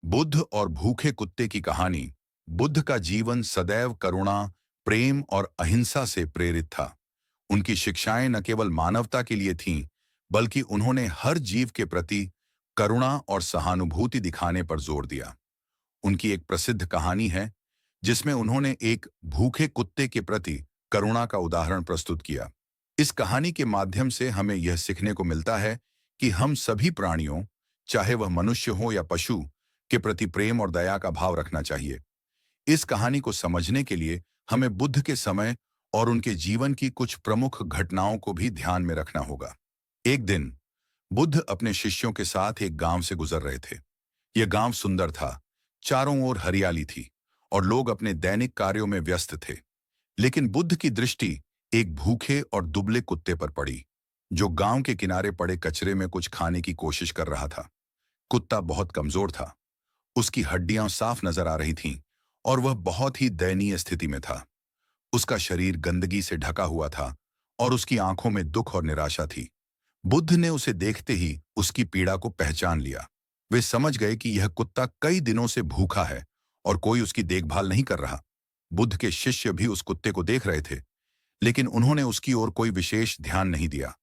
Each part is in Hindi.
बुद्ध और भूखे कुत्ते की कहानी। बुद्ध का जीवन सदैव करुणा, प्रेम और अहिंसा से प्रेरित था। उनकी शिक्षाएं न केवल मानवता के लिए थीं, बल्कि उन्होंने हर जीव के प्रति करुणा और सहानुभूति दिखाने पर जोर दिया। उनकी एक प्रसिद्ध कहानी है, जिसमें उन्होंने एक भूखे कुत्ते के प्रति करुणा का उदाहरण प्रस्तुत किया। इस कहानी के माध्यम से हमें यह सीखने को मिलता है कि हम सभी प्राणियों, चाहे वह मनुष्य हो या पशु, के प्रति प्रेम और दया का भाव रखना चाहिए। इस कहानी को समझने के लिए हमें बुद्ध के समय और उनके जीवन की कुछ प्रमुख घटनाओं को भी ध्यान में रखना होगा। एक दिन बुद्ध अपने शिष्यों के साथ एक गांव से गुजर रहे थे। यह गांव सुंदर था, चारों ओर हरियाली थी और लोग अपने दैनिक कार्यों में व्यस्त थे। लेकिन बुद्ध की दृष्टि एक भूखे और दुबले कुत्ते पर पड़ी, जो गांव के किनारे पड़े कचरे में कुछ खाने की कोशिश कर रहा था। कुत्ता बहुत कमजोर था, उसकी हड्डियां साफ नजर आ रही थीं और वह बहुत ही दयनीय स्थिति में था। उसका शरीर गंदगी से ढका हुआ था और उसकी आंखों में दुख और निराशा थी। बुद्ध ने उसे देखते ही उसकी पीड़ा को पहचान लिया। वे समझ गए कि यह कुत्ता कई दिनों से भूखा है और कोई उसकी देखभाल नहीं कर रहा। बुद्ध के शिष्य भी उस कुत्ते को देख रहे थे, लेकिन उन्होंने उसकी ओर कोई विशेष ध्यान नहीं दिया।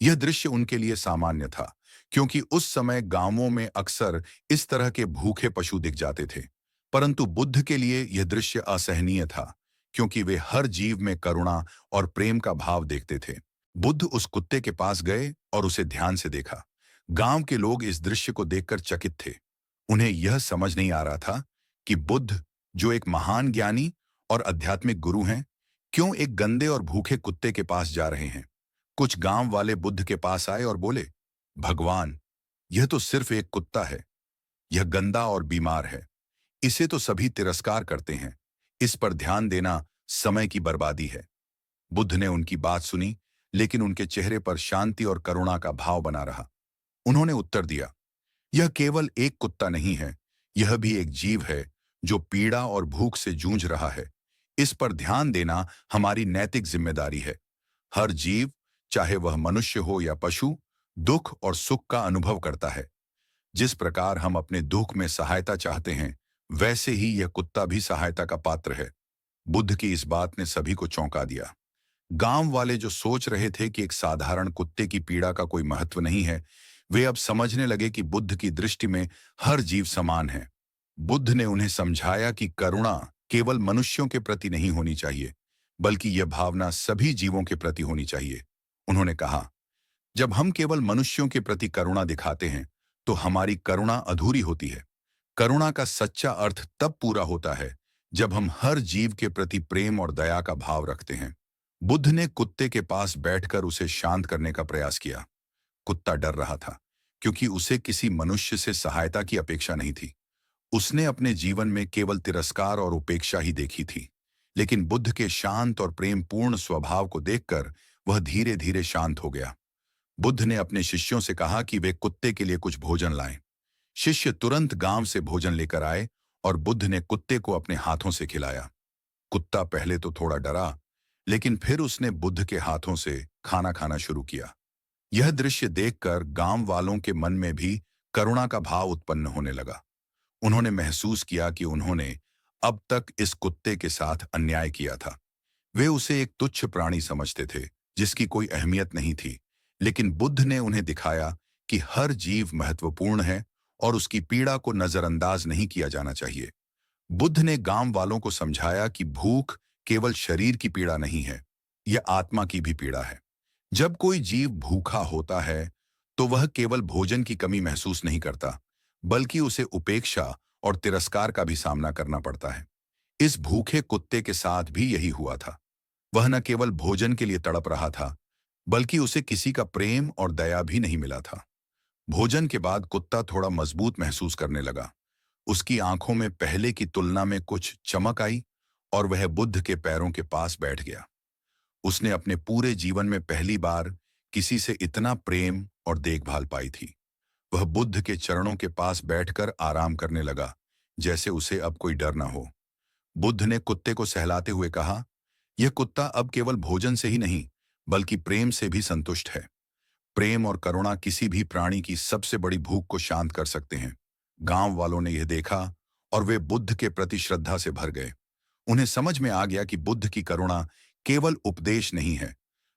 यह दृश्य उनके लिए सामान्य था, क्योंकि उस समय गांवों में अक्सर इस तरह के भूखे पशु दिख जाते थे। परंतु बुद्ध के लिए यह दृश्य असहनीय था, क्योंकि वे हर जीव में करुणा और प्रेम का भाव देखते थे। बुद्ध उस कुत्ते के पास गए और उसे ध्यान से देखा। गांव के लोग इस दृश्य को देखकर चकित थे। उन्हें यह समझ नहीं आ रहा था कि बुद्ध, जो एक महान ज्ञानी और आध्यात्मिक गुरु हैं, क्यों एक गंदे और भूखे कुत्ते के पास जा रहे हैं। कुछ गांव वाले बुद्ध के पास आए और बोले, भगवान, यह तो सिर्फ एक कुत्ता है। यह गंदा और बीमार है। इसे तो सभी तिरस्कार करते हैं। इस पर ध्यान देना समय की बर्बादी है। बुद्ध ने उनकी बात सुनी, लेकिन उनके चेहरे पर शांति और करुणा का भाव बना रहा। उन्होंने उत्तर दिया, यह केवल एक कुत्ता नहीं है, यह भी एक जीव है जो पीड़ा और भूख से जूझ रहा है। इस पर ध्यान देना हमारी नैतिक जिम्मेदारी है। हर जीव, चाहे वह मनुष्य हो या पशु, दुख और सुख का अनुभव करता है। जिस प्रकार हम अपने दुख में सहायता चाहते हैं, वैसे ही यह कुत्ता भी सहायता का पात्र है। बुद्ध की इस बात ने सभी को चौंका दिया। गांव वाले जो सोच रहे थे कि एक साधारण कुत्ते की पीड़ा का कोई महत्व नहीं है, वे अब समझने लगे कि बुद्ध की दृष्टि में हर जीव समान है। बुद्ध ने उन्हें समझाया कि करुणा केवल मनुष्यों के प्रति नहीं होनी चाहिए, बल्कि यह भावना सभी जीवों के प्रति होनी चाहिए। उन्होंने कहा, जब हम केवल मनुष्यों के प्रति करुणा दिखाते हैं, तो हमारी करुणा अधूरी होती है। करुणा का सच्चा अर्थ तब पूरा होता है जब हम हर जीव के प्रति प्रेम और दया का भाव रखते हैं। बुद्ध ने कुत्ते के पास बैठकर उसे शांत करने का प्रयास किया। कुत्ता डर रहा था, क्योंकि उसे किसी मनुष्य से सहायता की अपेक्षा नहीं थी। उसने अपने जीवन में केवल तिरस्कार और उपेक्षा ही देखी थी। लेकिन बुद्ध के शांत और प्रेमपूर्ण स्वभाव को देखकर वह धीरे धीरे शांत हो गया। बुद्ध ने अपने शिष्यों से कहा कि वे कुत्ते के लिए कुछ भोजन लाएं। शिष्य तुरंत गांव से भोजन लेकर आए और बुद्ध ने कुत्ते को अपने हाथों से खिलाया। कुत्ता पहले तो थोड़ा डरा, लेकिन फिर उसने बुद्ध के हाथों से खाना खाना शुरू किया। यह दृश्य देखकर गांव वालों के मन में भी करुणा का भाव उत्पन्न होने लगा। उन्होंने महसूस किया कि उन्होंने अब तक इस कुत्ते के साथ अन्याय किया था। वे उसे एक तुच्छ प्राणी समझते थे, जिसकी कोई अहमियत नहीं थी। लेकिन बुद्ध ने उन्हें दिखाया कि हर जीव महत्वपूर्ण है और उसकी पीड़ा को नजरअंदाज नहीं किया जाना चाहिए। बुद्ध ने गांव वालों को समझाया कि भूख केवल शरीर की पीड़ा नहीं है, यह आत्मा की भी पीड़ा है। जब कोई जीव भूखा होता है, तो वह केवल भोजन की कमी महसूस नहीं करता, बल्कि उसे उपेक्षा और तिरस्कार का भी सामना करना पड़ता है। इस भूखे कुत्ते के साथ भी यही हुआ था। वह न केवल भोजन के लिए तड़प रहा था, बल्कि उसे किसी का प्रेम और दया भी नहीं मिला था। भोजन के बाद कुत्ता थोड़ा मजबूत महसूस करने लगा। उसकी आंखों में पहले की तुलना में कुछ चमक आई और वह बुद्ध के पैरों के पास बैठ गया। उसने अपने पूरे जीवन में पहली बार किसी से इतना प्रेम और देखभाल पाई थी। वह बुद्ध के चरणों के पास बैठकर आराम करने लगा, जैसे उसे अब कोई डर न हो। बुद्ध ने कुत्ते को सहलाते हुए कहा, यह कुत्ता अब केवल भोजन से ही नहीं, बल्कि प्रेम से भी संतुष्ट है। प्रेम और करुणा किसी भी प्राणी की सबसे बड़ी भूख को शांत कर सकते हैं। गांव वालों ने यह देखा और वे बुद्ध के प्रति श्रद्धा से भर गए। उन्हें समझ में आ गया कि बुद्ध की करुणा केवल उपदेश नहीं है,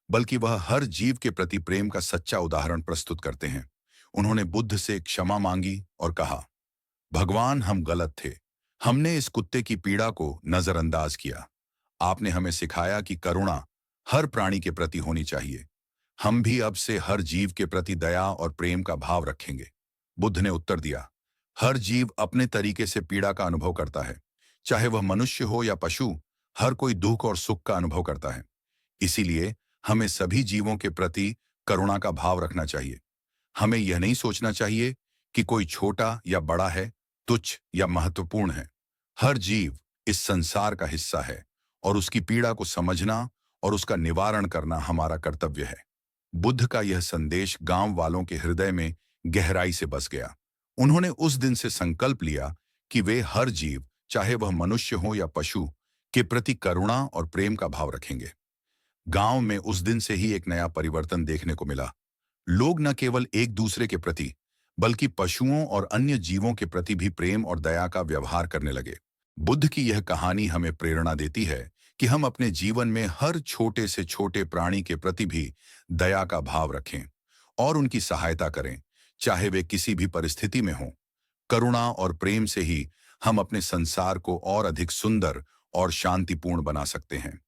बल्कि वह हर जीव के प्रति प्रेम का सच्चा उदाहरण प्रस्तुत करते हैं। उन्होंने बुद्ध से क्षमा मांगी और कहा, भगवान, हम गलत थे। हमने इस कुत्ते की पीड़ा को नजरअंदाज किया। आपने हमें सिखाया कि करुणा हर प्राणी के प्रति होनी चाहिए। हम भी अब से हर जीव के प्रति दया और प्रेम का भाव रखेंगे। बुद्ध ने उत्तर दिया, हर जीव अपने तरीके से पीड़ा का अनुभव करता है। चाहे वह मनुष्य हो या पशु, हर कोई दुख और सुख का अनुभव करता है। इसीलिए हमें सभी जीवों के प्रति करुणा का भाव रखना चाहिए। हमें यह नहीं सोचना चाहिए कि कोई छोटा या बड़ा है, तुच्छ या महत्वपूर्ण है। हर जीव इस संसार का हिस्सा है और उसकी पीड़ा को समझना और उसका निवारण करना हमारा कर्तव्य है। बुद्ध का यह संदेश गांव वालों के हृदय में गहराई से बस गया। उन्होंने उस दिन से संकल्प लिया कि वे हर जीव, चाहे वह मनुष्य हो या पशु, के प्रति करुणा और प्रेम का भाव रखेंगे। गांव में उस दिन से ही एक नया परिवर्तन देखने को मिला। लोग न केवल एक दूसरे के प्रति, बल्कि पशुओं और अन्य जीवों के प्रति भी प्रेम और दया का व्यवहार करने लगे। बुद्ध की यह कहानी हमें प्रेरणा देती है कि हम अपने जीवन में हर छोटे से छोटे प्राणी के प्रति भी दया का भाव रखें और उनकी सहायता करें, चाहे वे किसी भी परिस्थिति में हों। करुणा और प्रेम से ही हम अपने संसार को और अधिक सुंदर और शांतिपूर्ण बना सकते हैं।